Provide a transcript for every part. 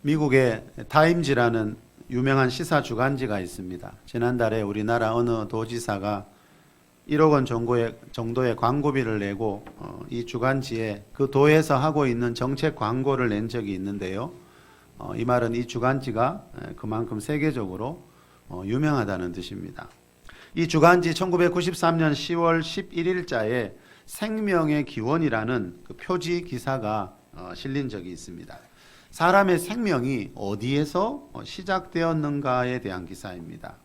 미국의 타임지라는 유명한 시사 주간지가 있습니다. 지난달에 우리나라 어느 도지사가 1억 원 정도의 광고비를 내고 이 주간지에 그 도에서 하고 있는 정책 광고를 낸 적이 있는데요. 이 말은 이 주간지가 그만큼 세계적으로 유명하다는 뜻입니다. 이 주간지 1993년 10월 11일자에 생명의 기원이라는 그 표지 기사가 실린 적이 있습니다. 사람의 생명이 어디에서 시작되었는가에 대한 기사입니다.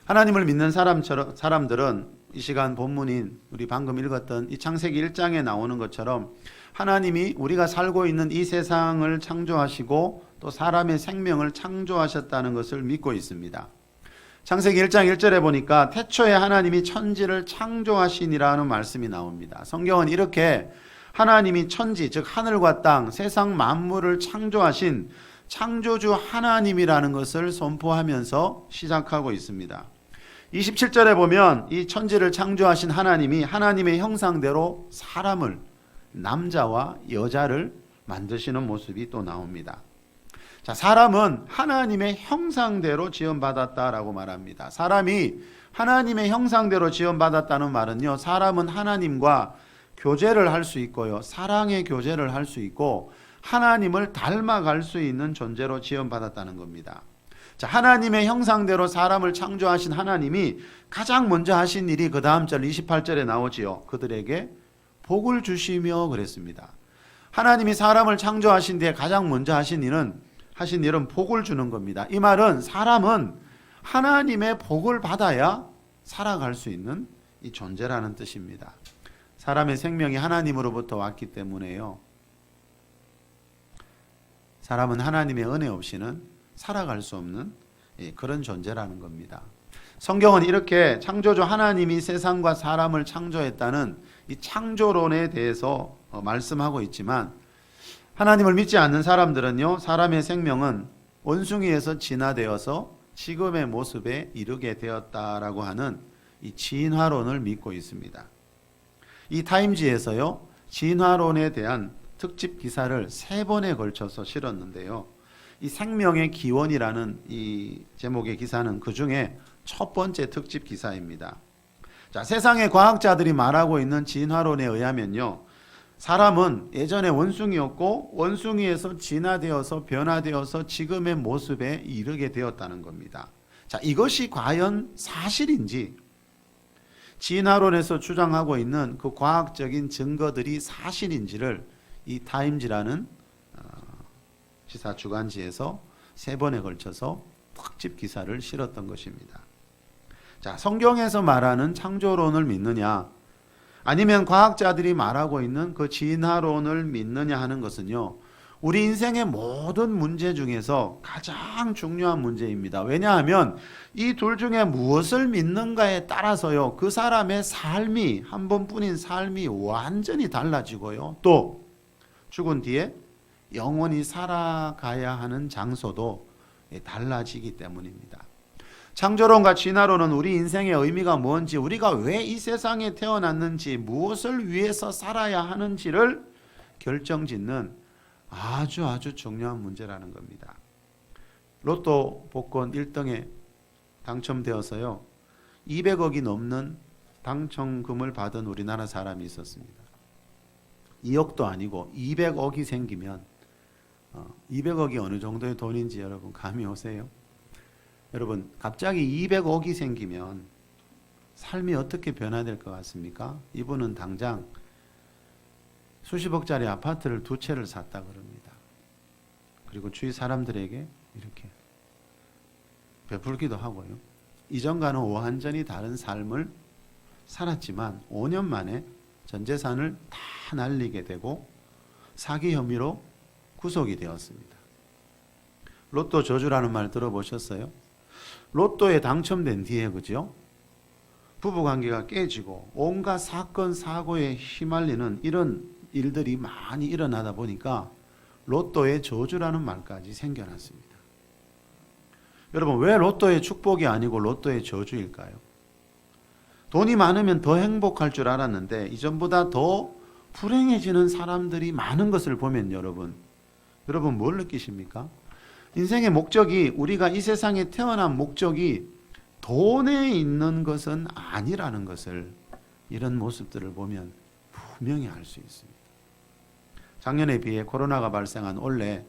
하나님을 믿는 사람들은 이 시간 본문인 우리 방금 읽었던 이 창세기 1장에 나오는 것처럼 하나님이 우리가 살고 있는 이 세상을 창조하시고 또 사람의 생명을 창조하셨다는 것을 믿고 있습니다. 창세기 1장 1절에 보니까 태초에 하나님이 천지를 창조하시니라는 말씀이 나옵니다. 성경은 이렇게 하나님이 천지, 즉 하늘과 땅, 세상 만물을 창조하신 창조주 하나님이라는 것을 선포하면서 시작하고 있습니다. 27절에 보면 이 천지를 창조하신 하나님이 하나님의 형상대로 사람을, 남자와 여자를 만드시는 모습이 또 나옵니다. 자, 사람은 하나님의 형상대로 지음받았다라고 말합니다. 사람이 하나님의 형상대로 지음받았다는 말은요, 사람은 하나님과 교제를 할 수 있고요, 사랑의 교제를 할 수 있고 하나님을 닮아갈 수 있는 존재로 지음받았다는 겁니다. 자, 하나님의 형상대로 사람을 창조하신 하나님이 가장 먼저 하신 일이 그 다음 절 28절에 나오지요. 그들에게 복을 주시며 그랬습니다. 하나님이 사람을 창조하신 뒤에 가장 먼저 하신 일은 복을 주는 겁니다. 이 말은 사람은 하나님의 복을 받아야 살아갈 수 있는 이 존재라는 뜻입니다. 사람의 생명이 하나님으로부터 왔기 때문에요. 사람은 하나님의 은혜 없이는 살아갈 수 없는 그런 존재라는 겁니다. 성경은 이렇게 창조주 하나님이 세상과 사람을 창조했다는 이 창조론에 대해서 말씀하고 있지만 하나님을 믿지 않는 사람들은요, 사람의 생명은 원숭이에서 진화되어서 지금의 모습에 이르게 되었다라고 하는 이 진화론을 믿고 있습니다. 이 타임지에서요, 진화론에 대한 특집 기사를 3번에 걸쳐서 실었는데요. 이 생명의 기원이라는 이 제목의 기사는 그 중에 첫 번째 특집 기사입니다. 자, 세상의 과학자들이 말하고 있는 진화론에 의하면요, 사람은 예전에 원숭이였고 원숭이에서 진화되어서 변화되어서 지금의 모습에 이르게 되었다는 겁니다. 자, 이것이 과연 사실인지, 진화론에서 주장하고 있는 그 과학적인 증거들이 사실인지를 이 타임지라는 시사 주간지에서 3번에 걸쳐서 특집 기사를 실었던 것입니다. 자, 성경에서 말하는 창조론을 믿느냐, 아니면 과학자들이 말하고 있는 그 진화론을 믿느냐 하는 것은요, 우리 인생의 모든 문제 중에서 가장 중요한 문제입니다. 왜냐하면 이 둘 중에 무엇을 믿는가에 따라서요, 그 사람의 삶이, 한 번뿐인 삶이 완전히 달라지고요, 또 죽은 뒤에 영원히 살아가야 하는 장소도 달라지기 때문입니다. 창조론과 진화론은 우리 인생의 의미가 뭔지, 우리가 왜 이 세상에 태어났는지, 무엇을 위해서 살아야 하는지를 결정짓는 아주 중요한 문제라는 겁니다. 로또 복권 1등에 당첨되어서요, 200억이 넘는 당첨금을 받은 우리나라 사람이 있었습니다. 2억도 아니고 200억이 생기면 200억이 어느 정도의 돈인지 여러분 감이 오세요? 여러분, 갑자기 200억이 생기면 삶이 어떻게 변화될 것 같습니까? 이분은 당장 수십억짜리 아파트를 2채를 샀다 그럽니다. 그리고 주위 사람들에게 이렇게 베풀기도 하고요. 이전과는 완전히 다른 삶을 살았지만 5년 만에 전 재산을 다 날리게 되고 사기 혐의로 구속이 되었습니다. 로또 저주라는 말 들어보셨어요? 로또에 당첨된 뒤에, 그죠? 부부관계가 깨지고 온갖 사건 사고에 휘말리는 이런 일들이 많이 일어나다 보니까 로또의 저주라는 말까지 생겨났습니다. 여러분, 왜 로또의 축복이 아니고 로또의 저주일까요? 돈이 많으면 더 행복할 줄 알았는데 이전보다 더 불행해지는 사람들이 많은 것을 보면 여러분 뭘 느끼십니까? 인생의 목적이, 우리가 이 세상에 태어난 목적이 돈에 있는 것은 아니라는 것을 이런 모습들을 보면 분명히 알 수 있습니다. 작년에 비해 코로나가 발생한 올해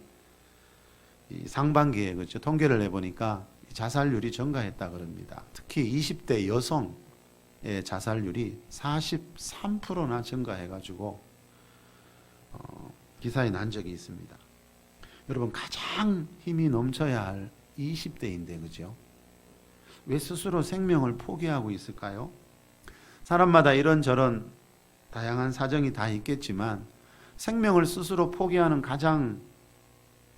이 상반기에 그렇죠. 통계를 내보니까 자살률이 증가했다 그럽니다. 특히 20대 여성의 자살률이 43%나 증가해가지고 기사에 난 적이 있습니다. 여러분, 가장 힘이 넘쳐야 할 20대인데 그죠? 왜 스스로 생명을 포기하고 있을까요? 사람마다 이런저런 다양한 사정이 다 있겠지만 생명을 스스로 포기하는 가장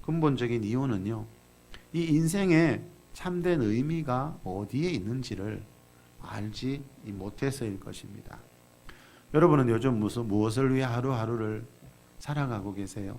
근본적인 이유는요, 이 인생의 참된 의미가 어디에 있는지를 알지 못해서일 것입니다. 여러분은 요즘 무엇을 위해 하루하루를 살아가고 계세요?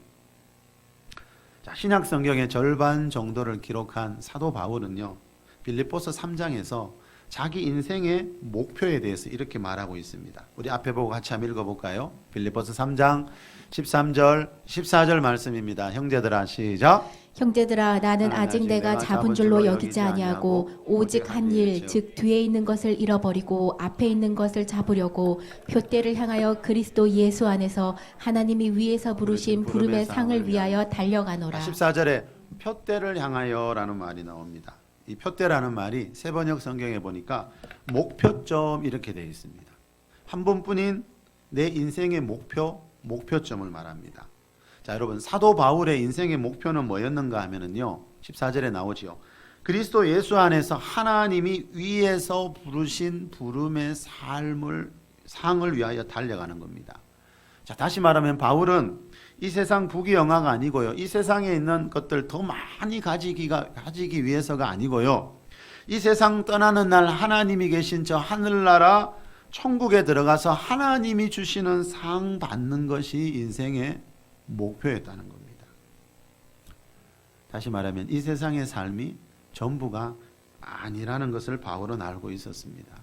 자, 신약 성경의 절반 정도를 기록한 사도 바울은요, 빌립보서 3장에서 자기 인생의 목표에 대해서 이렇게 말하고 있습니다. 우리 앞에 보고 같이 한번 읽어볼까요? 빌립보서 3장 13절 14절 말씀입니다. 형제들아 시작. 형제들아 나는 아직 내가 잡은 줄로 여기지 아니하고 오직 한 일 즉 뒤에 있는 것을 잃어버리고 앞에 있는 것을 잡으려고 표대를 향하여 그리스도 예수 안에서 하나님이 위에서 부르신 부름의 상을 위하여 달려가노라. 14절에 표대를 향하여라는 말이 나옵니다. 이 표대라는 말이 세번역 성경에 보니까 목표점 이렇게 되어 있습니다. 한 번뿐인 내 인생의 목표점을 말합니다. 자, 여러분, 사도 바울의 인생의 목표는 뭐였는가 하면은요, 14절에 나오지요. 그리스도 예수 안에서 하나님이 위에서 부르신 부름의 상을 위하여 달려가는 겁니다. 자, 다시 말하면 바울은 이 세상 부귀영화가 아니고요, 이 세상에 있는 것들 더 많이 가지기 위해서가 아니고요, 이 세상 떠나는 날 하나님이 계신 저 하늘나라 천국에 들어가서 하나님이 주시는 상 받는 것이 인생의 목표였다는 겁니다. 다시 말하면 이 세상의 삶이 전부가 아니라는 것을 바울은 알고 있었습니다.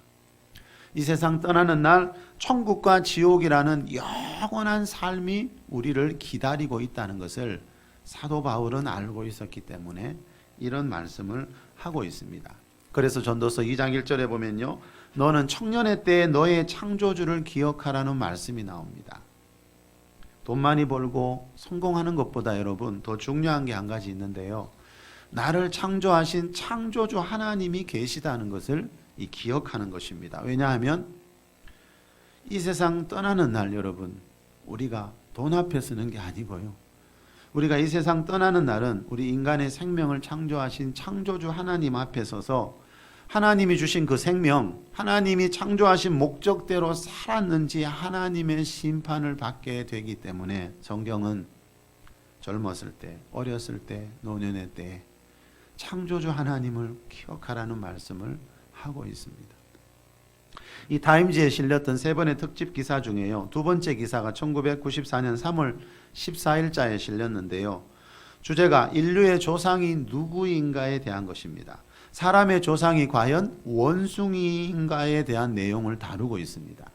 이 세상 떠나는 날 천국과 지옥이라는 영원한 삶이 우리를 기다리고 있다는 것을 사도 바울은 알고 있었기 때문에 이런 말씀을 하고 있습니다. 그래서 전도서 2장 1절에 보면요, 너는 청년의 때에 너의 창조주를 기억하라는 말씀이 나옵니다. 돈 많이 벌고 성공하는 것보다 여러분 더 중요한 게 한 가지 있는데요, 나를 창조하신 창조주 하나님이 계시다는 것을 기억하는 것입니다. 왜냐하면 이 세상 떠나는 날 여러분, 우리가 돈 앞에 쓰는 게 아니고요, 우리가 이 세상 떠나는 날은 우리 인간의 생명을 창조하신 창조주 하나님 앞에 서서 하나님이 주신 그 생명, 하나님이 창조하신 목적대로 살았는지 하나님의 심판을 받게 되기 때문에 성경은 젊었을 때, 어렸을 때, 노년의 때 창조주 하나님을 기억하라는 말씀을 하고 있습니다. 이 타임지에 실렸던 세 번의 특집 기사 중에요, 두 번째 기사가 1994년 3월 14일자에 실렸는데요, 주제가 인류의 조상이 누구인가에 대한 것입니다. 사람의 조상이 과연 원숭이인가에 대한 내용을 다루고 있습니다.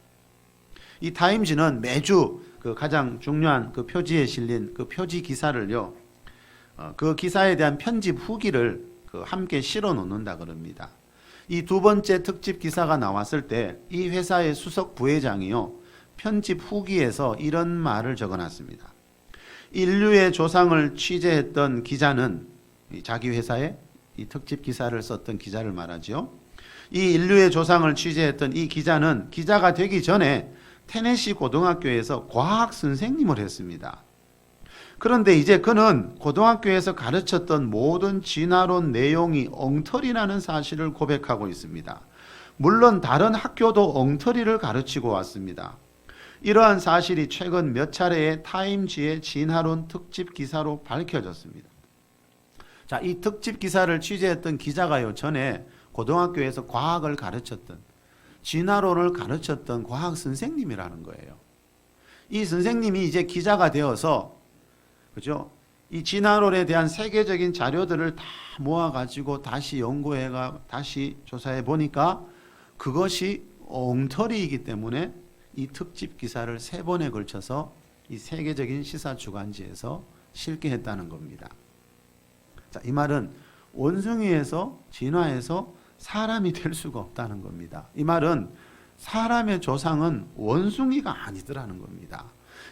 이 타임지는 매주 그 가장 중요한 그 표지에 실린 그 표지 기사를요, 그 기사에 대한 편집 후기를 함께 실어 놓는다 그럽니다. 이 두 번째 특집 기사가 나왔을 때 이 회사의 수석 부회장이요, 편집 후기에서 이런 말을 적어놨습니다. 인류의 조상을 취재했던 기자는, 자기 회사에 이 특집 기사를 썼던 기자를 말하죠. 이 인류의 조상을 취재했던 이 기자는 기자가 되기 전에 테네시 고등학교에서 과학 선생님을 했습니다. 그런데 이제 그는 고등학교에서 가르쳤던 모든 진화론 내용이 엉터리라는 사실을 고백하고 있습니다. 물론 다른 학교도 엉터리를 가르치고 왔습니다. 이러한 사실이 최근 몇 차례의 타임지의 진화론 특집 기사로 밝혀졌습니다. 자, 이 특집 기사를 취재했던 기자가요, 전에 고등학교에서 과학을 가르쳤던, 진화론을 가르쳤던 과학 선생님이라는 거예요. 이 선생님이 이제 기자가 되어서, 그죠? 이 진화론에 대한 세계적인 자료들을 다 모아가지고 다시 연구해가 다시 조사해 보니까 그것이 엉터리이기 때문에 이 특집 기사를 3번에 걸쳐서 이 세계적인 시사 주간지에서 실게 했다는 겁니다. 자, 이 말은 원숭이에서 진화해서 사람이 될 수가 없다는 겁니다. 이 말은 사람의 조상은 원숭이가 아니더라는 겁니다.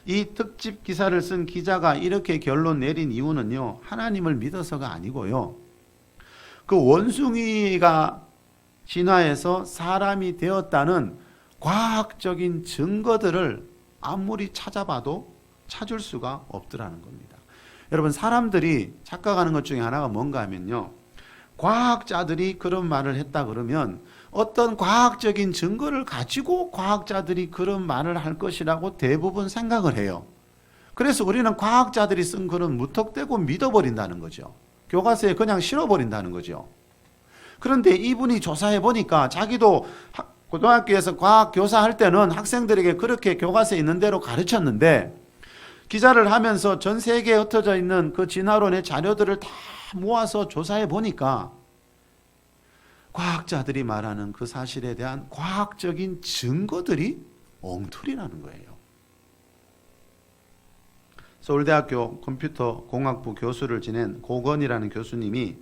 이 특집 기사를 쓴 기자가 이렇게 결론 내린 이유는요, 하나님을 믿어서가 아니고요, 그 원숭이가 진화해서 사람이 되었다는 과학적인 증거들을 아무리 찾아봐도 찾을 수가 없더라는 겁니다. 여러분, 사람들이 착각하는 것 중에 하나가 뭔가 하면요, 과학자들이 그런 말을 했다 그러면 어떤 과학적인 증거를 가지고 과학자들이 그런 말을 할 것이라고 대부분 생각을 해요. 그래서 우리는 과학자들이 쓴 글은 무턱대고 믿어버린다는 거죠. 교과서에 그냥 실어버린다는 거죠. 그런데 이분이 조사해 보니까 자기도 고등학교에서 과학 교사할 때는 학생들에게 그렇게 교과서에 있는 대로 가르쳤는데, 기자를 하면서 전 세계에 흩어져 있는 그 진화론의 자료들을 다 모아서 조사해 보니까 과학자들이 말하는 그 사실에 대한 과학적인 증거들이 엉터리라는 거예요. 서울대학교 컴퓨터공학부 교수를 지낸 고건이라는 교수님이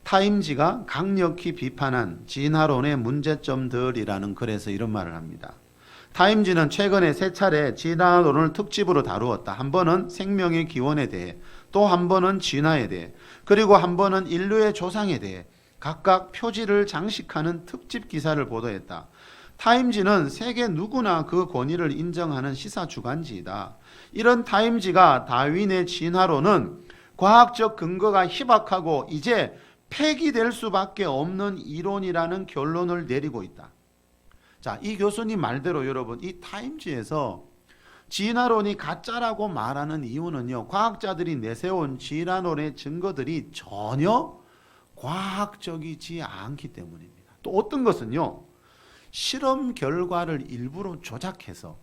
타임지가 강력히 비판한 진화론의 문제점들이라는 글에서 이런 말을 합니다. 타임지는 최근에 세 차례 진화론을 특집으로 다루었다. 한 번은 생명의 기원에 대해, 또 한 번은 진화에 대해, 그리고 한 번은 인류의 조상에 대해 각각 표지를 장식하는 특집 기사를 보도했다. 타임지는 세계 누구나 그 권위를 인정하는 시사 주간지이다. 이런 타임지가 다윈의 진화론은 과학적 근거가 희박하고 이제 폐기될 수밖에 없는 이론이라는 결론을 내리고 있다. 자, 이 교수님 말대로 여러분, 이 타임지에서 진화론이 가짜라고 말하는 이유는요, 과학자들이 내세운 진화론의 증거들이 전혀 과학적이지 않기 때문입니다. 또 어떤 것은요, 실험 결과를 일부러 조작해서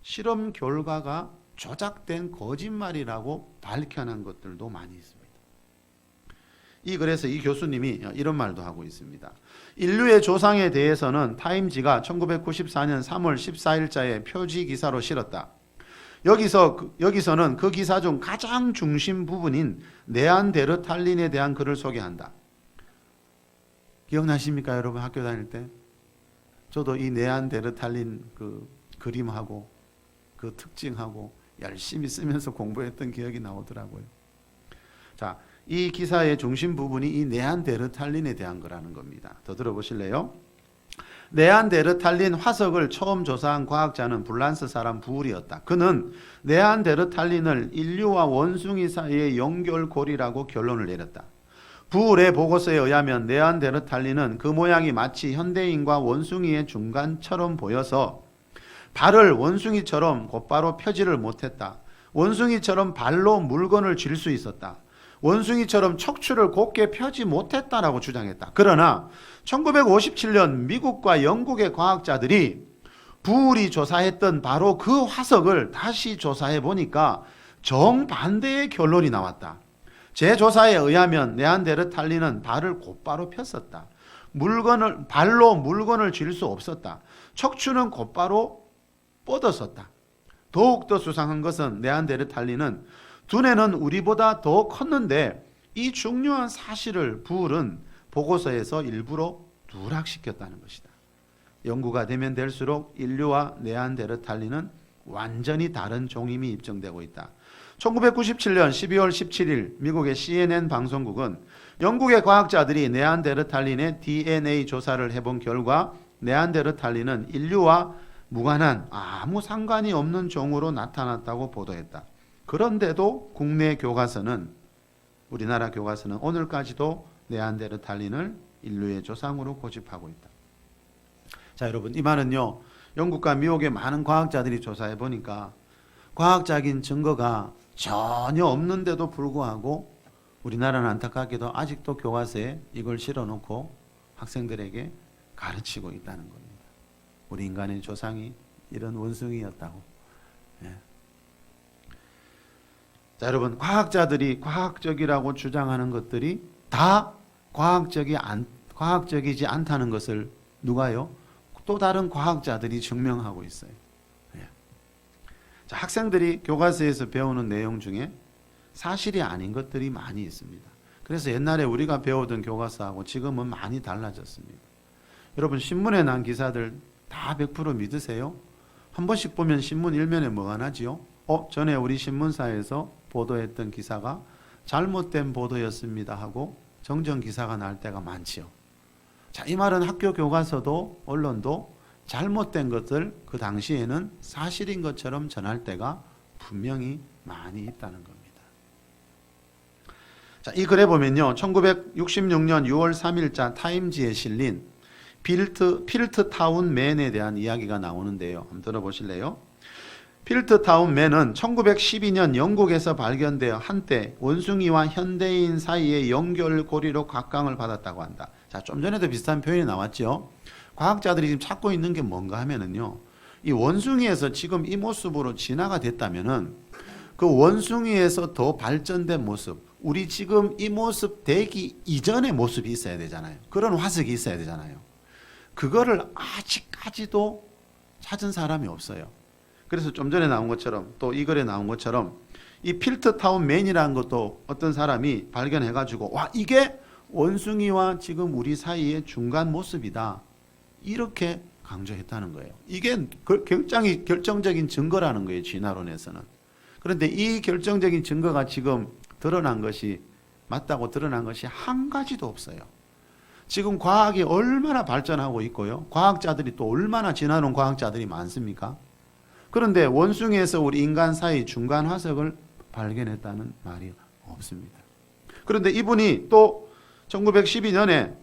실험 결과가 조작된 거짓말이라고 밝혀낸 것들도 많이 있습니다. 이 글에서 이 교수님이 이런 말도 하고 있습니다. 인류의 조상에 대해서는 타임지가 1994년 3월 14일자에 표지 기사로 실었다. 여기서는 그 기사 중 가장 중심 부분인 네안데르탈린에 대한 글을 소개한다. 기억나십니까, 여러분? 학교 다닐 때 저도 이 네안데르탈린 그 그림하고 그 특징하고 열심히 쓰면서 공부했던 기억이 나오더라고요. 자, 이 기사의 중심 부분이 이 네안데르탈린에 대한 거라는 겁니다. 더 들어보실래요? 네안데르탈린 화석을 처음 조사한 과학자는 불란스 사람 부울이었다. 그는 네안데르탈린을 인류와 원숭이 사이의 연결고리라고 결론을 내렸다. 부울의 보고서에 의하면 네안데르탈린은 그 모양이 마치 현대인과 원숭이의 중간처럼 보여서 발을 원숭이처럼 곧바로 펴지를 못했다. 원숭이처럼 발로 물건을 쥘 수 있었다. 원숭이처럼 척추를 곧게 펴지 못했다라고 주장했다. 그러나 1957년 미국과 영국의 과학자들이 부울이 조사했던 바로 그 화석을 다시 조사해 보니까 정반대의 결론이 나왔다. 제 조사에 의하면 네안데르탈린은 발을 곧바로 폈었다. 발로 물건을 쥘 수 없었다. 척추는 곧바로 뻗었었다. 더욱더 수상한 것은 네안데르탈린은 두뇌는 우리보다 더 컸는데 이 중요한 사실을 부울은 보고서에서 일부러 누락시켰다는 것이다. 연구가 되면 될수록 인류와 네안데르탈린은 완전히 다른 종임이 입증되고 있다. 1997년 12월 17일 미국의 CNN 방송국은 영국의 과학자들이 네안데르탈린의 DNA 조사를 해본 결과 네안데르탈린은 인류와 무관한 아무 상관이 없는 종으로 나타났다고 보도했다. 그런데도 국내 교과서는, 우리나라 교과서는 오늘까지도 네안데르탈린을 인류의 조상으로 고집하고 있다. 자, 여러분, 이 말은요, 영국과 미국의 많은 과학자들이 조사해 보니까 과학적인 증거가 전혀 없는데도 불구하고 우리나라는 안타깝게도 아직도 교과서에 이걸 실어놓고 학생들에게 가르치고 있다는 겁니다. 우리 인간의 조상이 이런 원숭이였다고. 예. 자, 여러분, 과학자들이 과학적이라고 주장하는 것들이 다 과학적이지 않다는 것을 누가요? 또 다른 과학자들이 증명하고 있어요. 예. 자, 학생들이 교과서에서 배우는 내용 중에 사실이 아닌 것들이 많이 있습니다. 그래서 옛날에 우리가 배우던 교과서하고 지금은 많이 달라졌습니다. 여러분 신문에 난 기사들 다 100% 믿으세요? 한 번씩 보면 신문 일면에 뭐가 나지요? 전에 우리 신문사에서 보도했던 기사가 잘못된 보도였습니다 하고 정정 기사가 날 때가 많지요. 자, 이 말은 학교 교과서도 언론도 잘못된 것들 그 당시에는 사실인 것처럼 전할 때가 분명히 많이 있다는 겁니다. 자, 이 글에 보면요. 1966년 6월 3일자 타임지에 실린 필트타운 맨에 대한 이야기가 나오는데요. 한번 들어보실래요? 필트타운 맨은 1912년 영국에서 발견되어 한때 원숭이와 현대인 사이의 연결고리로 각광을 받았다고 한다. 자, 좀 전에도 비슷한 표현이 나왔죠. 과학자들이 지금 찾고 있는 게 뭔가 하면은요. 이 원숭이에서 지금 이 모습으로 진화가 됐다면은 그 원숭이에서 더 발전된 모습, 우리 지금 이 모습 되기 이전의 모습이 있어야 되잖아요. 그런 화석이 있어야 되잖아요. 그거를 아직까지도 찾은 사람이 없어요. 그래서 좀 전에 나온 것처럼 또 이 글에 나온 것처럼 이 필트타운 맨이라는 것도 어떤 사람이 발견해가지고 와 이게 원숭이와 지금 우리 사이의 중간 모습이다. 이렇게 강조했다는 거예요. 이게 굉장히 결정적인 증거라는 거예요. 진화론에서는. 그런데 이 결정적인 증거가 지금 드러난 것이 맞다고 드러난 것이 한 가지도 없어요. 지금 과학이 얼마나 발전하고 있고요. 과학자들이 또 얼마나 진화론 과학자들이 많습니까? 그런데 원숭이에서 우리 인간 사이 중간 화석을 발견했다는 말이 없습니다. 그런데 이분이 또 1912년에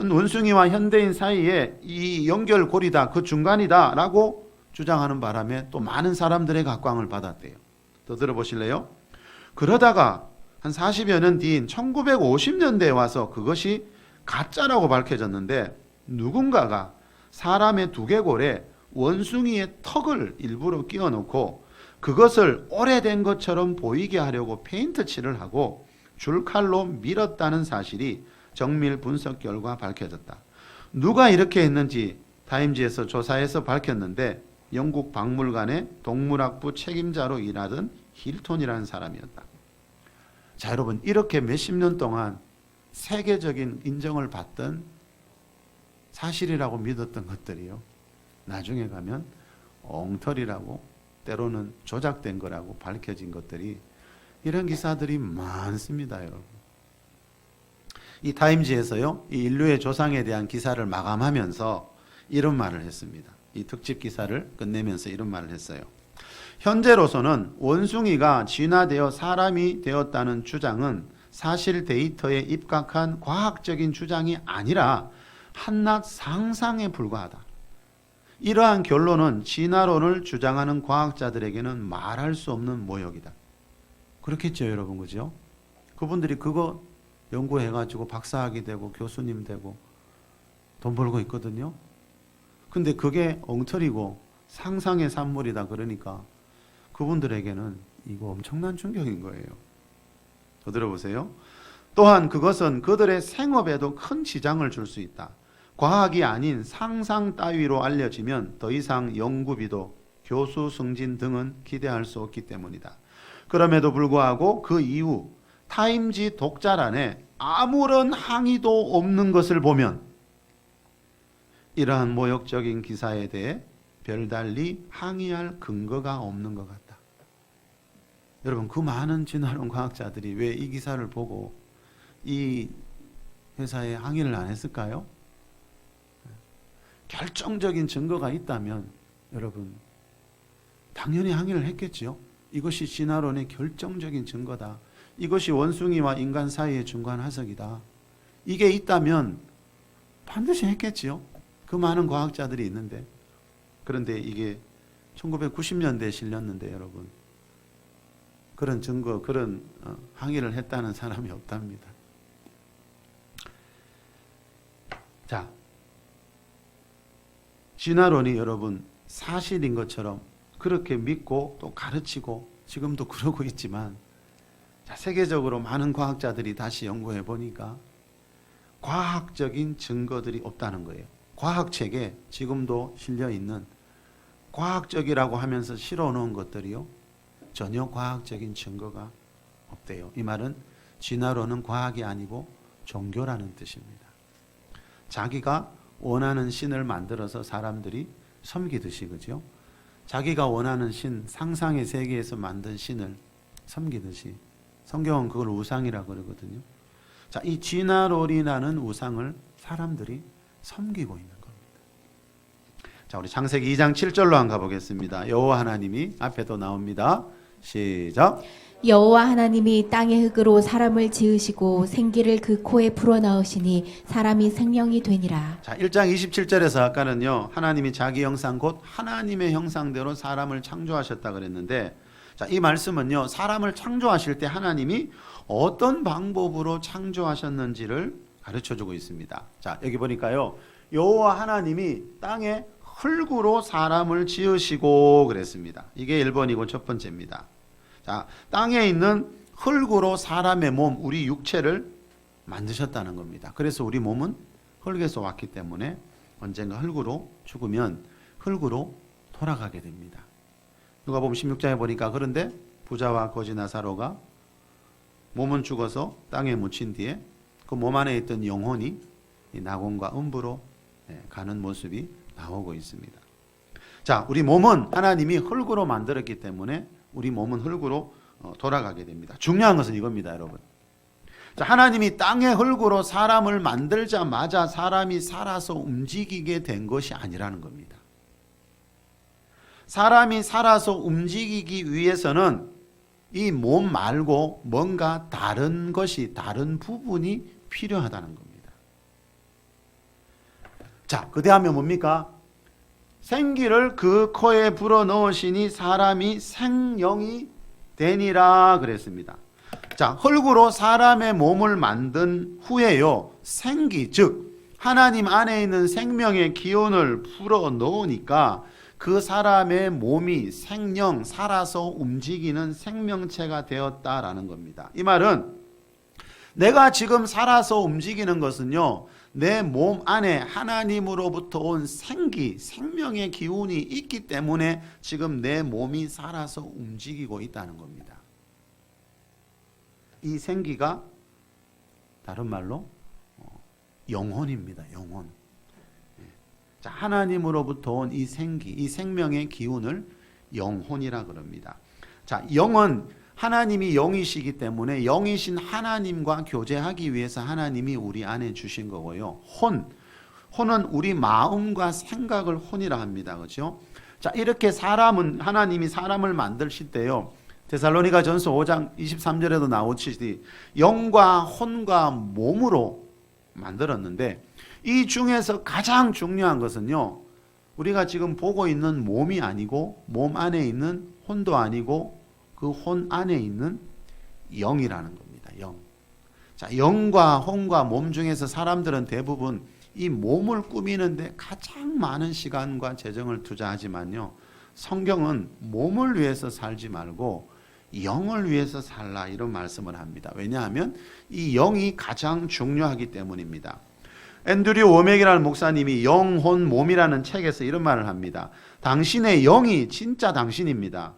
원숭이와 현대인 사이에 이 연결고리다, 그 중간이다 라고 주장하는 바람에 또 많은 사람들의 각광을 받았대요. 더 들어보실래요? 그러다가 한 40여 년 뒤인 1950년대에 와서 그것이 가짜라고 밝혀졌는데 누군가가 사람의 두개골에 원숭이의 턱을 일부러 끼워 놓고 그것을 오래된 것처럼 보이게 하려고 페인트 칠을 하고 줄칼로 밀었다는 사실이 정밀 분석 결과 밝혀졌다. 누가 이렇게 했는지 타임지에서 조사해서 밝혔는데 영국 박물관의 동물학부 책임자로 일하던 힐톤이라는 사람이었다. 자, 여러분 이렇게 몇십 년 동안 세계적인 인정을 받던 사실이라고 믿었던 것들이요. 나중에 가면 엉터리라고 때로는 조작된 거라고 밝혀진 것들이 이런 기사들이 많습니다, 여러분. 이 타임지에서요, 이 인류의 조상에 대한 기사를 마감하면서 이런 말을 했습니다. 이 특집 기사를 끝내면서 이런 말을 했어요. 현재로서는 원숭이가 진화되어 사람이 되었다는 주장은 사실 데이터에 입각한 과학적인 주장이 아니라 한낱 상상에 불과하다. 이러한 결론은 진화론을 주장하는 과학자들에게는 말할 수 없는 모욕이다. 그렇겠죠, 여러분, 그죠? 그분들이 그거 연구해가지고 박사학위 되고 교수님 되고 돈 벌고 있거든요. 근데 그게 엉터리고 상상의 산물이다 그러니까 그분들에게는 이거 엄청난 충격인 거예요. 더 들어보세요. 또한 그것은 그들의 생업에도 큰 지장을 줄 수 있다. 과학이 아닌 상상 따위로 알려지면 더 이상 연구비도 교수 승진 등은 기대할 수 없기 때문이다. 그럼에도 불구하고 그 이후 타임지 독자란에 아무런 항의도 없는 것을 보면 이러한 모욕적인 기사에 대해 별달리 항의할 근거가 없는 것 같다. 여러분, 그 많은 진화론 과학자들이 왜 이 기사를 보고 이 회사에 항의를 안 했을까요? 결정적인 증거가 있다면 여러분 당연히 항의를 했겠죠. 이것이 진화론의 결정적인 증거다. 이것이 원숭이와 인간 사이의 중간 화석이다. 이게 있다면 반드시 했겠지요. 그 많은 과학자들이 있는데. 그런데 이게 1990년대에 실렸는데 여러분 그런 증거, 그런 항의를 했다는 사람이 없답니다. 자, 진화론이 여러분 사실인 것처럼 그렇게 믿고 또 가르치고 지금도 그러고 있지만 자, 세계적으로 많은 과학자들이 다시 연구해 보니까 과학적인 증거들이 없다는 거예요. 과학책에 지금도 실려 있는 과학적이라고 하면서 실어 놓은 것들이요 전혀 과학적인 증거가 없대요. 이 말은 진화론은 과학이 아니고 종교라는 뜻입니다. 자기가 원하는 신을 만들어서 사람들이 섬기듯이, 그죠? 자기가 원하는 신, 상상의 세계에서 만든 신을 섬기듯이 성경은 그걸 우상이라고 그러거든요. 자, 이 진화론이라는 우상을 사람들이 섬기고 있는 겁니다. 자, 우리 창세기 2장 7절로 한번 가보겠습니다. 여호와 하나님이 앞에도 나옵니다. 시작. 여호와 하나님이 땅의 흙으로 사람을 지으시고 생기를 그 코에 불어넣으시니 사람이 생명이 되니라. 자, 1장 27절에서 아까는요, 하나님이 자기 형상 곧 하나님의 형상대로 사람을 창조하셨다 그랬는데, 자, 이 말씀은요, 사람을 창조하실 때 하나님이 어떤 방법으로 창조하셨는지를 가르쳐주고 있습니다. 자, 여기 보니까요, 여호와 하나님이 땅에 흙으로 사람을 지으시고 그랬습니다. 이게 1번이고 첫 번째입니다. 자, 땅에 있는 흙으로 사람의 몸, 우리 육체를 만드셨다는 겁니다. 그래서 우리 몸은 흙에서 왔기 때문에 언젠가 흙으로 죽으면 흙으로 돌아가게 됩니다. 누가복음 16장에 보니까 그런데 부자와 거지 나사로가 몸은 죽어서 땅에 묻힌 뒤에 그 몸 안에 있던 영혼이 낙원과 음부로 가는 모습이 나오고 있습니다. 자, 우리 몸은 하나님이 흙으로 만들었기 때문에 우리 몸은 흙으로 돌아가게 됩니다. 중요한 것은 이겁니다, 여러분. 자, 하나님이 땅의 흙으로 사람을 만들자마자 사람이 살아서 움직이게 된 것이 아니라는 겁니다. 사람이 살아서 움직이기 위해서는 이 몸 말고 뭔가 다른 것이, 다른 부분이 필요하다는 겁니다. 자, 그 다음에 뭡니까? 생기를 그 코에 불어넣으시니 사람이 생명이 되니라 그랬습니다. 자, 흙으로 사람의 몸을 만든 후에요, 생기, 즉 하나님 안에 있는 생명의 기운을 불어넣으니까 그 사람의 몸이 생명, 살아서 움직이는 생명체가 되었다라는 겁니다. 이 말은 내가 지금 살아서 움직이는 것은요, 내 몸 안에 하나님으로부터 온 생기, 생명의 기운이 있기 때문에 지금 내 몸이 살아서 움직이고 있다는 겁니다. 이 생기가 다른 말로 영혼입니다. 영혼. 자, 하나님으로부터 온 이 생기, 이 생명의 기운을 영혼이라 그럽니다. 자, 영은 하나님이 영이시기 때문에 영이신 하나님과 교제하기 위해서 하나님이 우리 안에 주신 거고요. 혼은 우리 마음과 생각을 혼이라 합니다. 그렇죠? 자, 이렇게 하나님이 사람을 만드실 때요, 데살로니가전서 5장 23절에도 나오듯이 영과 혼과 몸으로 만들었는데, 이 중에서 가장 중요한 것은요, 우리가 지금 보고 있는 몸이 아니고 몸 안에 있는 혼도 아니고 그 혼 안에 있는 영이라는 겁니다. 영. 자, 영과 혼과 몸 중에서 사람들은 대부분 이 몸을 꾸미는데 가장 많은 시간과 재정을 투자하지만요, 성경은 몸을 위해서 살지 말고 영을 위해서 살라, 이런 말씀을 합니다. 왜냐하면 이 영이 가장 중요하기 때문입니다. 앤드류 워맥이라는 목사님이 영혼 몸이라는 책에서 이런 말을 합니다. 당신의 영이 진짜 당신입니다.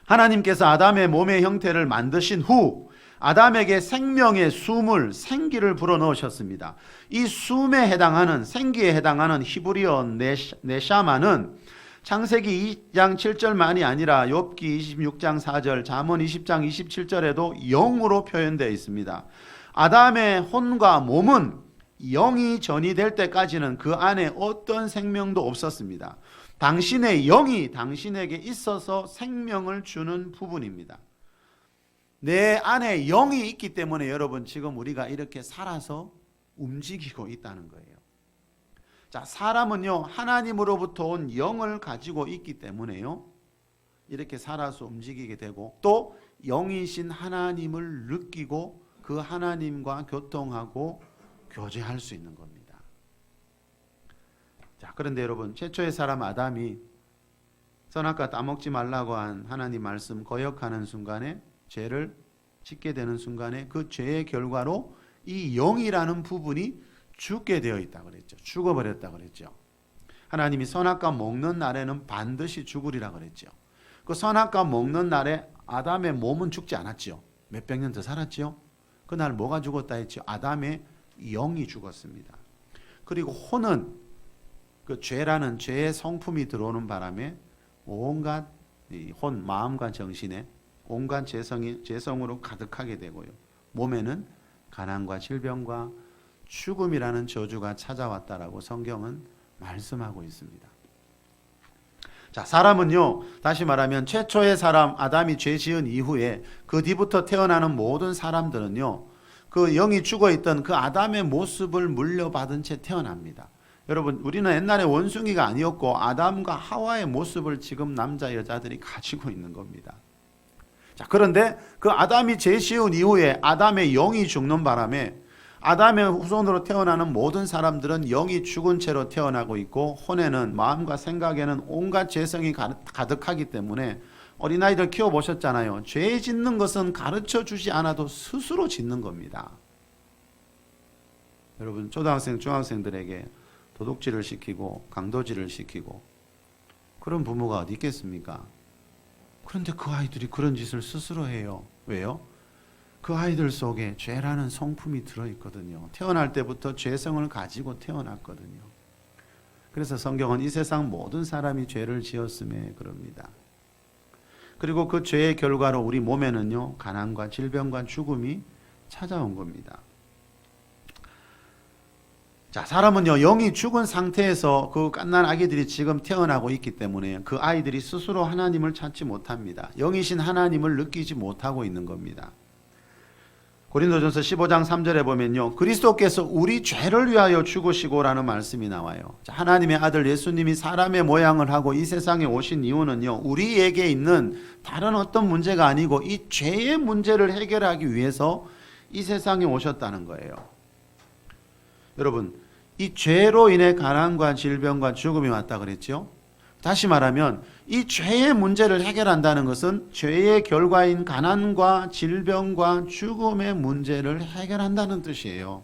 하나님께서 아담의 몸의 형태를 만드신 후 아담에게 생명의 숨을, 생기를 불어넣으셨습니다. 이 숨에 해당하는, 생기에 해당하는 히브리어 네샤마는 창세기 2장 7절만이 아니라 욥기 26장 4절, 잠언 20장 27절에도 영으로 표현되어 있습니다. 아담의 혼과 몸은 영이 전이될 때까지는 그 안에 어떤 생명도 없었습니다. 당신의 영이 당신에게 있어서 생명을 주는 부분입니다. 내 안에 영이 있기 때문에 여러분 지금 우리가 이렇게 살아서 움직이고 있다는 거예요. 자, 사람은요, 하나님으로부터 온 영을 가지고 있기 때문에요, 이렇게 살아서 움직이게 되고 또 영이신 하나님을 느끼고 그 하나님과 교통하고 교제할 수 있는 겁니다. 자, 그런데 여러분, 최초의 사람 아담이 선악과 따먹지 말라고 한 하나님 말씀 거역하는 순간에, 죄를 짓게 되는 순간에 그 죄의 결과로 이 영이라는 부분이 죽게 되어 있다 그랬죠. 죽어버렸다 그랬죠. 하나님이 선악과 먹는 날에는 반드시 죽으리라 그랬죠. 그 선악과 먹는 날에 아담의 몸은 죽지 않았죠. 몇백 년 더 살았죠. 그날 뭐가 죽었다 했죠? 아담의 영이 죽었습니다. 그리고 혼은 그 죄라는 죄의 성품이 들어오는 바람에 온갖 이 혼, 마음과 정신에 온갖 죄성으로 가득하게 되고요. 몸에는 가난과 질병과 죽음이라는 저주가 찾아왔다라고 성경은 말씀하고 있습니다. 자, 사람은요, 다시 말하면 최초의 사람 아담이 죄 지은 이후에 그 뒤부터 태어나는 모든 사람들은요, 그 영이 죽어 있던 그 아담의 모습을 물려받은 채 태어납니다. 여러분, 우리는 옛날에 원숭이가 아니었고 아담과 하와의 모습을 지금 남자 여자들이 가지고 있는 겁니다. 자, 그런데 그 아담이 죄 지은 이후에 아담의 영이 죽는 바람에 아담의 후손으로 태어나는 모든 사람들은 영이 죽은 채로 태어나고 있고 혼에는 마음과 생각에는 온갖 죄성이 가득하기 때문에 어린아이들 키워보셨잖아요. 죄 짓는 것은 가르쳐 주지 않아도 스스로 짓는 겁니다. 여러분, 초등학생, 중학생들에게 도둑질을 시키고 강도질을 시키고 그런 부모가 어디 있겠습니까? 그런데 그 아이들이 그런 짓을 스스로 해요. 왜요? 그 아이들 속에 죄라는 성품이 들어있거든요. 태어날 때부터 죄성을 가지고 태어났거든요. 그래서 성경은 이 세상 모든 사람이 죄를 지었음에 그럽니다. 그리고 그 죄의 결과로 우리 몸에는요, 가난과 질병과 죽음이 찾아온 겁니다. 자, 사람은요, 영이 죽은 상태에서 그 갓난 아기들이 지금 태어나고 있기 때문에 그 아이들이 스스로 하나님을 찾지 못합니다. 영이신 하나님을 느끼지 못하고 있는 겁니다. 고린도전서 15장 3절에 보면요, 그리스도께서 우리 죄를 위하여 죽으시고라는 말씀이 나와요. 자, 하나님의 아들 예수님이 사람의 모양을 하고 이 세상에 오신 이유는요, 우리에게 있는 다른 어떤 문제가 아니고 이 죄의 문제를 해결하기 위해서 이 세상에 오셨다는 거예요. 여러분, 이 죄로 인해 가난과 질병과 죽음이 왔다 그랬죠? 다시 말하면 이 죄의 문제를 해결한다는 것은 죄의 결과인 가난과 질병과 죽음의 문제를 해결한다는 뜻이에요.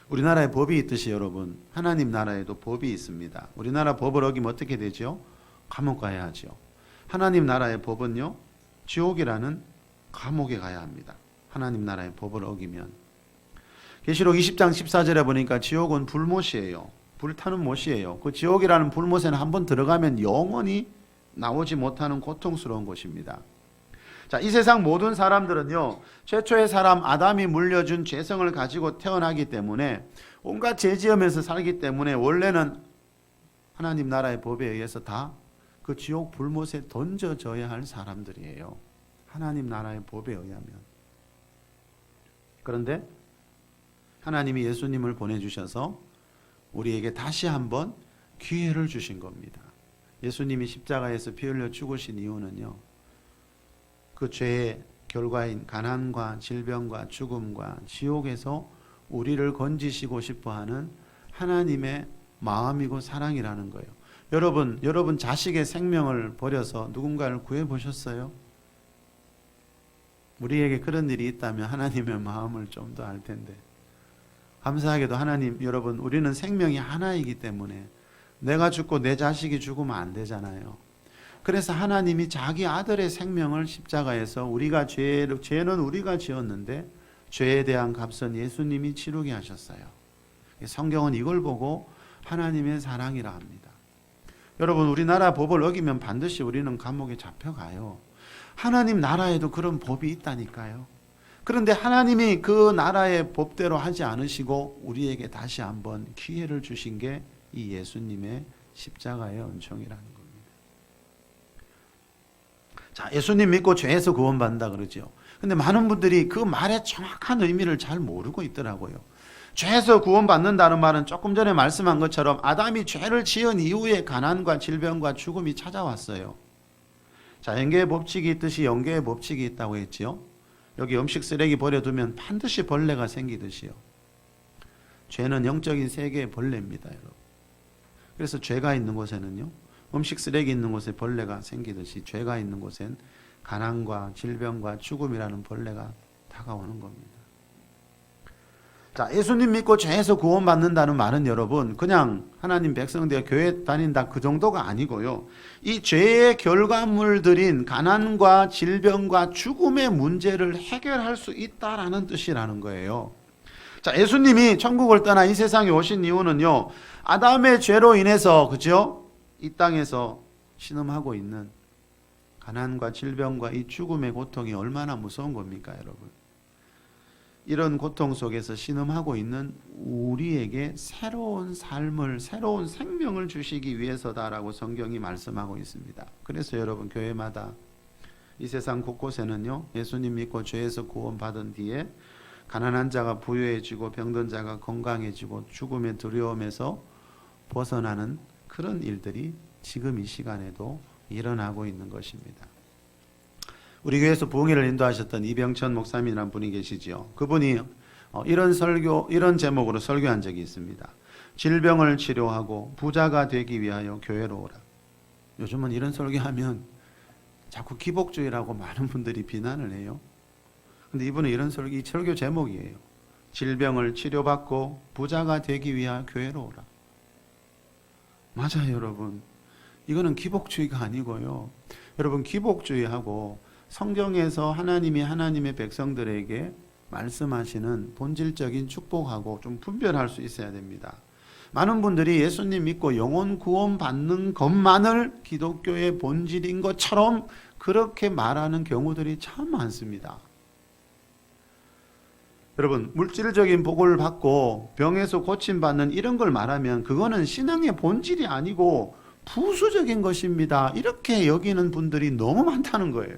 우리나라에 법이 있듯이 여러분, 하나님 나라에도 법이 있습니다. 우리나라 법을 어기면 어떻게 되죠? 감옥 가야 하죠. 하나님 나라의 법은요, 지옥이라는 감옥에 가야 합니다. 하나님 나라의 법을 어기면. 계시록 20장 14절에 보니까 지옥은 불못이에요. 불타는 못이에요. 그 지옥이라는 불못에는 한번 들어가면 영원히 나오지 못하는 고통스러운 곳입니다. 자, 이 세상 모든 사람들은요, 최초의 사람 아담이 물려준 죄성을 가지고 태어나기 때문에 온갖 죄 지으면서 살기 때문에 원래는 하나님 나라의 법에 의해서 다 그 지옥 불못에 던져져야 할 사람들이에요. 하나님 나라의 법에 의하면. 그런데 하나님이 예수님을 보내주셔서 우리에게 다시 한번 기회를 주신 겁니다. 예수님이 십자가에서 피 흘려 죽으신 이유는요, 그 죄의 결과인 가난과 질병과 죽음과 지옥에서 우리를 건지시고 싶어하는 하나님의 마음이고 사랑이라는 거예요. 여러분 자식의 생명을 버려서 누군가를 구해보셨어요? 우리에게 그런 일이 있다면 하나님의 마음을 좀 더 알 텐데, 감사하게도 하나님, 여러분, 우리는 생명이 하나이기 때문에 내가 죽고 내 자식이 죽으면 안 되잖아요. 그래서 하나님이 자기 아들의 생명을 십자가에서 죄는 우리가 지었는데 죄에 대한 값은 예수님이 치르게 하셨어요. 성경은 이걸 보고 하나님의 사랑이라 합니다. 여러분, 우리나라 법을 어기면 반드시 우리는 감옥에 잡혀가요. 하나님 나라에도 그런 법이 있다니까요. 그런데 하나님이 그 나라의 법대로 하지 않으시고 우리에게 다시 한번 기회를 주신 게 이 예수님의 십자가의 은총이라는 겁니다. 자, 예수님 믿고 죄에서 구원받는다 그러죠. 근데 많은 분들이 그 말의 정확한 의미를 잘 모르고 있더라고요. 죄에서 구원받는다는 말은 조금 전에 말씀한 것처럼 아담이 죄를 지은 이후에 가난과 질병과 죽음이 찾아왔어요. 자, 연계의 법칙이 있듯이 연계의 법칙이 있다고 했지요. 여기 음식 쓰레기 버려두면 반드시 벌레가 생기듯이요. 죄는 영적인 세계의 벌레입니다, 여러분. 그래서 죄가 있는 곳에는요, 음식 쓰레기 있는 곳에 벌레가 생기듯이 죄가 있는 곳엔 가난과 질병과 죽음이라는 벌레가 다가오는 겁니다. 자, 예수님 믿고 죄에서 구원받는다는 말은 여러분 그냥 하나님 백성되어 교회 다닌다 그 정도가 아니고요. 이 죄의 결과물들인 가난과 질병과 죽음의 문제를 해결할 수 있다라는 뜻이라는 거예요. 자, 예수님이 천국을 떠나 이 세상에 오신 이유는요. 아담의 죄로 인해서 그죠? 이 땅에서 신음하고 있는 가난과 질병과 이 죽음의 고통이 얼마나 무서운 겁니까, 여러분? 이런 고통 속에서 신음하고 있는 우리에게 새로운 삶을, 새로운 생명을 주시기 위해서다라고 성경이 말씀하고 있습니다. 그래서 여러분 교회마다 이 세상 곳곳에는요, 예수님 믿고 죄에서 구원받은 뒤에 가난한 자가 부유해지고 병든 자가 건강해지고 죽음의 두려움에서 벗어나는 그런 일들이 지금 이 시간에도 일어나고 있는 것입니다. 우리 교회에서 부흥회를 인도하셨던 이병천 목사님이라는 분이 계시죠. 그분이 이런 제목으로 설교한 적이 있습니다. 질병을 치료하고 부자가 되기 위하여 교회로 오라. 요즘은 이런 설교하면 자꾸 기복주의라고 많은 분들이 비난을 해요. 근데 이분은 이 설교 제목이에요. 질병을 치료받고 부자가 되기 위하여 교회로 오라. 맞아요, 여러분. 이거는 기복주의가 아니고요. 여러분, 기복주의하고 성경에서 하나님이 하나님의 백성들에게 말씀하시는 본질적인 축복하고 좀 분별할 수 있어야 됩니다. 많은 분들이 예수님 믿고 영혼 구원 받는 것만을 기독교의 본질인 것처럼 그렇게 말하는 경우들이 참 많습니다. 여러분, 물질적인 복을 받고 병에서 고침받는 이런 걸 말하면 그거는 신앙의 본질이 아니고 부수적인 것입니다. 이렇게 여기는 분들이 너무 많다는 거예요.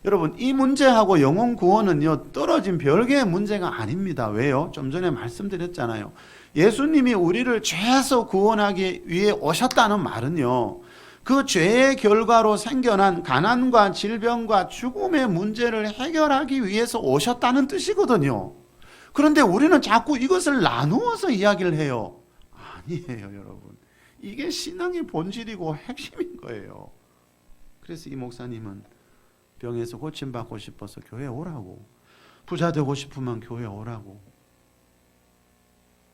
여러분, 이 문제하고 영혼 구원은요, 떨어진 별개의 문제가 아닙니다. 왜요? 좀 전에 말씀드렸잖아요. 예수님이 우리를 죄에서 구원하기 위해 오셨다는 말은요, 그 죄의 결과로 생겨난 가난과 질병과 죽음의 문제를 해결하기 위해서 오셨다는 뜻이거든요. 그런데 우리는 자꾸 이것을 나누어서 이야기를 해요. 아니에요, 여러분. 이게 신앙의 본질이고 핵심인 거예요. 그래서 이 목사님은 병에서 고침받고 싶어서 교회에 오라고, 부자 되고 싶으면 교회에 오라고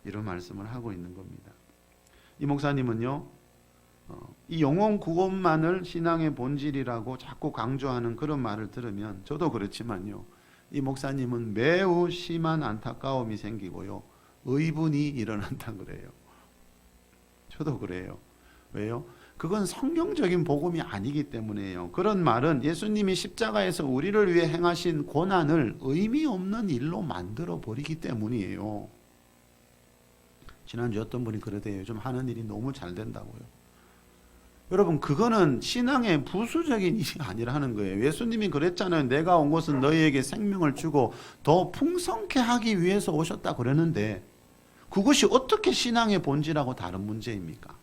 이런 말씀을 하고 있는 겁니다. 이 목사님은요, 이 영혼 구원만을 신앙의 본질이라고 자꾸 강조하는 그런 말을 들으면 저도 그렇지만요, 이 목사님은 매우 심한 안타까움이 생기고요, 의분이 일어난다 그래요. 저도 그래요. 왜요? 그건 성경적인 복음이 아니기 때문이에요. 그런 말은 예수님이 십자가에서 우리를 위해 행하신 고난을 의미 없는 일로 만들어 버리기 때문이에요. 지난주 어떤 분이 그러대요. 요즘 하는 일이 너무 잘 된다고요. 여러분, 그거는 신앙의 부수적인 일이 아니라는 거예요. 예수님이 그랬잖아요. 내가 온 것은 너희에게 생명을 주고 더 풍성케 하기 위해서 오셨다 그러는데 그것이 어떻게 신앙의 본질하고 다른 문제입니까?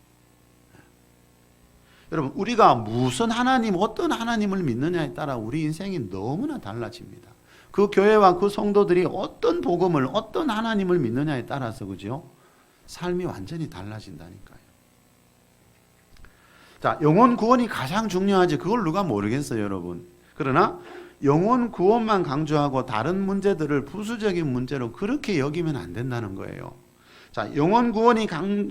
여러분, 우리가 무슨 하나님, 어떤 하나님을 믿느냐에 따라 우리 인생이 너무나 달라집니다. 그 교회와 그 성도들이 어떤 복음을, 어떤 하나님을 믿느냐에 따라서 그죠? 삶이 완전히 달라진다니까요. 자, 영혼 구원이 가장 중요하지. 그걸 누가 모르겠어요, 여러분. 그러나 영혼 구원만 강조하고 다른 문제들을 부수적인 문제로 그렇게 여기면 안 된다는 거예요. 자, 영혼 구원이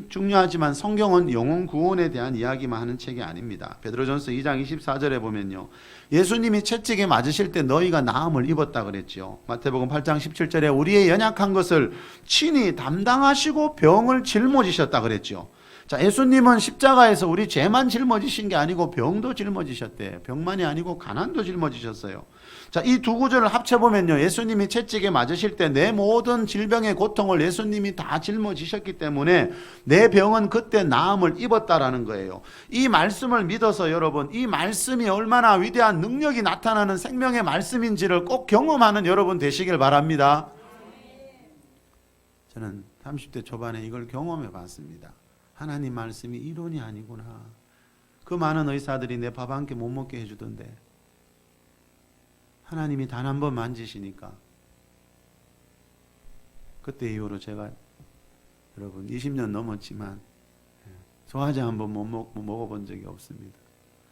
중요하지만 성경은 영혼 구원에 대한 이야기만 하는 책이 아닙니다. 베드로전서 2장 24절에 보면요, 예수님이 채찍에 맞으실 때 너희가 나음을 입었다 그랬죠. 마태복음 8장 17절에 우리의 연약한 것을 친히 담당하시고 병을 짊어지셨다 그랬죠. 자, 예수님은 십자가에서 우리 죄만 짊어지신 게 아니고 병도 짊어지셨대. 병만이 아니고 가난도 짊어지셨어요. 자, 이 두 구절을 합쳐보면요, 예수님이 채찍에 맞으실 때 내 모든 질병의 고통을 예수님이 다 짊어지셨기 때문에 내 병은 그때 나음을 입었다라는 거예요. 이 말씀을 믿어서 여러분, 이 말씀이 얼마나 위대한 능력이 나타나는 생명의 말씀인지를 꼭 경험하는 여러분 되시길 바랍니다. 저는 30대 초반에 이걸 경험해 봤습니다. 하나님 말씀이 이론이 아니구나. 그 많은 의사들이 내 밥 한 끼 못 먹게 해주던데 하나님이 단 한 번 만지시니까 그때 이후로 제가 여러분 20년 넘었지만 소화제 한 번 못 먹어본 적이 없습니다.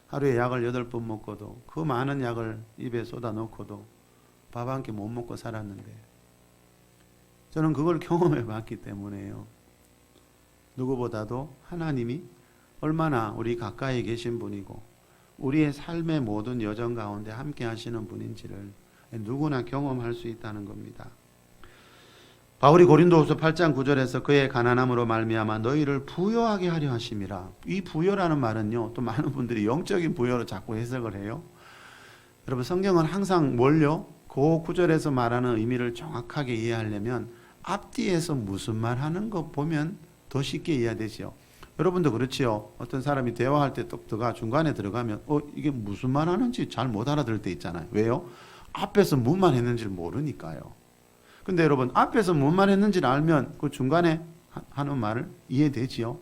하루에 약을 8번 먹고도 그 많은 약을 입에 쏟아 넣고도 밥 한 끼 못 먹고 살았는데 저는 그걸 경험해 봤기 때문에요. 누구보다도 하나님이 얼마나 우리 가까이 계신 분이고 우리의 삶의 모든 여정 가운데 함께 하시는 분인지를 누구나 경험할 수 있다는 겁니다. 바울이 고린도후서 8장 9절에서 그의 가난함으로 말미암아 너희를 부요하게 하려 하심이라. 이 부요라는 말은요, 또 많은 분들이 영적인 부요로 자꾸 해석을 해요. 여러분, 성경은 항상 뭘요? 그 구절에서 말하는 의미를 정확하게 이해하려면 앞뒤에서 무슨 말 하는 거 보면 더 쉽게 이해되죠. 여러분도 그렇지요. 어떤 사람이 대화할 때 똑똑가 중간에 들어가면 이게 무슨 말 하는지 잘 못 알아들을 때 있잖아요. 왜요? 앞에서 무슨 말 했는지를 모르니까요. 근데 여러분, 앞에서 무슨 말 했는지를 알면 그 중간에 하는 말을 이해되지요.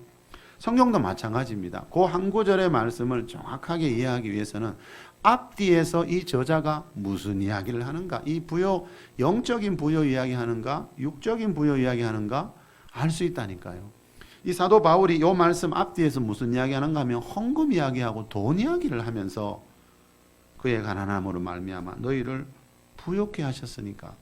성경도 마찬가지입니다. 그 한 구절의 말씀을 정확하게 이해하기 위해서는 앞뒤에서 이 저자가 무슨 이야기를 하는가, 이 부요, 영적인 부요 이야기하는가, 육적인 부요 이야기하는가 알 수 있다니까요. 이 사도 바울이 이 말씀 앞뒤에서 무슨 이야기하는가 하면 헌금 이야기하고 돈 이야기를 하면서 그의 가난함으로 말미암아 너희를 부요케 하셨으니까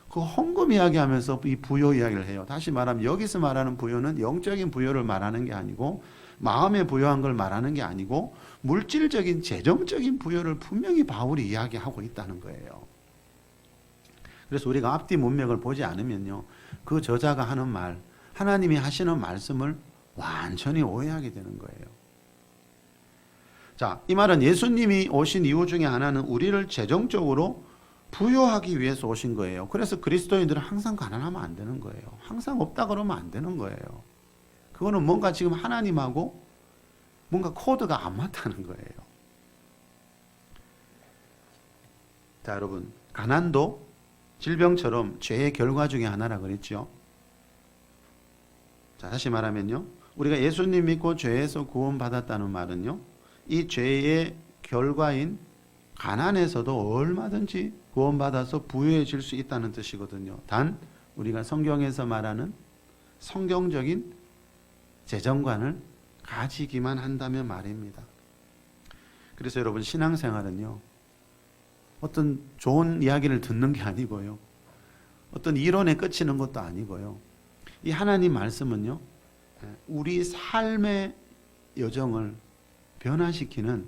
그 헌금 이야기하면서 이 부요 이야기를 해요. 다시 말하면 여기서 말하는 부요는 영적인 부요를 말하는 게 아니고 마음에 부요한 걸 말하는 게 아니고 물질적인 재정적인 부요를 분명히 바울이 이야기하고 있다는 거예요. 그래서 우리가 앞뒤 문맥을 보지 않으면요, 그 저자가 하는 말, 하나님이 하시는 말씀을 완전히 오해하게 되는 거예요. 자, 이 말은 예수님이 오신 이유 중에 하나는 우리를 재정적으로 부요하기 위해서 오신 거예요. 그래서 그리스도인들은 항상 가난하면 안 되는 거예요. 항상 없다 그러면 안 되는 거예요. 그거는 뭔가 지금 하나님하고 뭔가 코드가 안 맞다는 거예요. 자, 여러분, 가난도 질병처럼 죄의 결과 중에 하나라 그랬죠. 자, 다시 말하면요, 우리가 예수님 믿고 죄에서 구원받았다는 말은요, 이 죄의 결과인 가난에서도 얼마든지 구원받아서 부유해질 수 있다는 뜻이거든요. 단 우리가 성경에서 말하는 성경적인 재정관을 가지기만 한다면 말입니다. 그래서 여러분, 신앙생활은요, 어떤 좋은 이야기를 듣는 게 아니고요, 어떤 이론에 그치는 것도 아니고요, 이 하나님 말씀은요, 우리 삶의 여정을 변화시키는,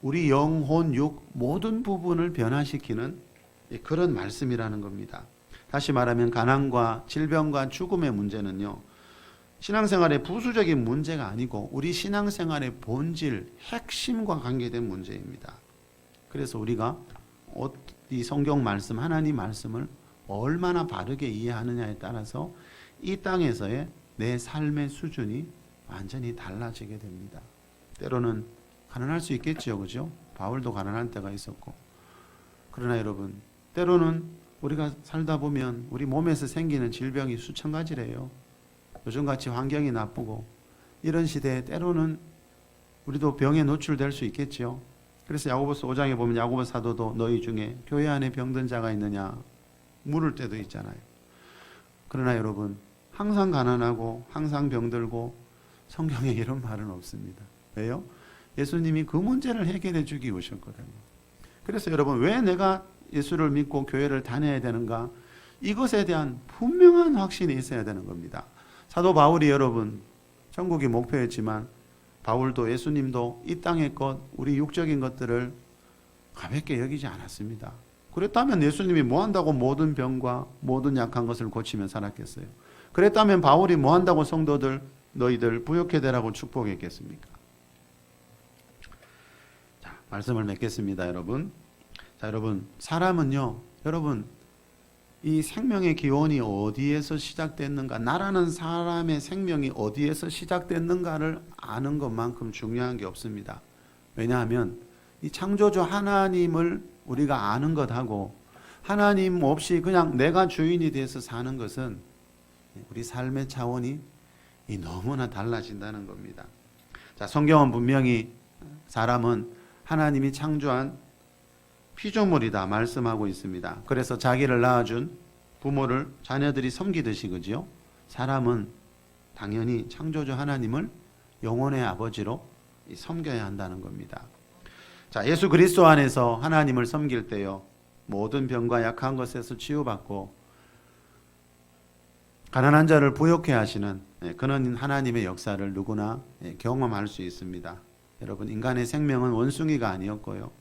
우리 영혼, 육 모든 부분을 변화시키는 그런 말씀이라는 겁니다. 다시 말하면 가난과 질병과 죽음의 문제는요, 신앙생활의 부수적인 문제가 아니고 우리 신앙생활의 본질, 핵심과 관계된 문제입니다. 그래서 우리가 이 성경 말씀, 하나님 말씀을 얼마나 바르게 이해하느냐에 따라서 이 땅에서의 내 삶의 수준이 완전히 달라지게 됩니다. 때로는 가난할 수 있겠지요, 그죠? 바울도 가난할 때가 있었고. 그러나 여러분, 때로는 우리가 살다 보면 우리 몸에서 생기는 질병이 수천 가지래요. 요즘같이 환경이 나쁘고 이런 시대에 때로는 우리도 병에 노출될 수 있겠지요. 그래서 야고보서 5장에 보면 야고보 사도도 너희 중에 교회 안에 병든 자가 있느냐 물을 때도 있잖아요. 그러나 여러분, 항상 가난하고 항상 병들고 성경에 이런 말은 없습니다. 왜요? 예수님이 그 문제를 해결해 주기 오셨거든요. 그래서 여러분, 왜 내가 예수를 믿고 교회를 다녀야 되는가? 이것에 대한 분명한 확신이 있어야 되는 겁니다. 사도 바울이 여러분, 천국이 목표였지만 바울도 예수님도 이 땅의 것, 우리 육적인 것들을 가볍게 여기지 않았습니다. 그랬다면 예수님이 뭐 한다고 모든 병과 모든 약한 것을 고치며 살았겠어요? 그랬다면 바울이 뭐 한다고 성도들 너희들 부욕해 되라고 축복했겠습니까? 자, 말씀을 맺겠습니다, 여러분. 자, 여러분, 사람은요, 여러분, 이 생명의 기원이 어디에서 시작됐는가, 나라는 사람의 생명이 어디에서 시작됐는가를 아는 것만큼 중요한 게 없습니다. 왜냐하면 이 창조주 하나님을 우리가 아는 것하고 하나님 없이 그냥 내가 주인이 돼서 사는 것은 우리 삶의 차원이 너무나 달라진다는 겁니다. 자, 성경은 분명히 사람은 하나님이 창조한 피조물이다 말씀하고 있습니다. 그래서 자기를 낳아준 부모를 자녀들이 섬기듯이, 그죠? 사람은 당연히 창조주 하나님을 영혼의 아버지로 섬겨야 한다는 겁니다. 자, 예수 그리스도 안에서 하나님을 섬길 때요, 모든 병과 약한 것에서 치유받고 가난한 자를 부욕해 하시는 그런 하나님의 역사를 누구나 경험할 수 있습니다. 여러분, 인간의 생명은 원숭이가 아니었고요.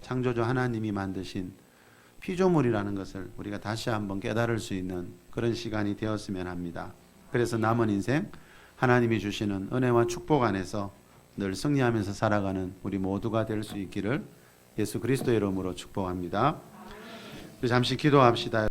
창조주 하나님이 만드신 피조물이라는 것을 우리가 다시 한번 깨달을 수 있는 그런 시간이 되었으면 합니다. 그래서 남은 인생 하나님이 주시는 은혜와 축복 안에서 늘 승리하면서 살아가는 우리 모두가 될 수 있기를 예수 그리스도의 이름으로 축복합니다. 우리 잠시 기도합시다.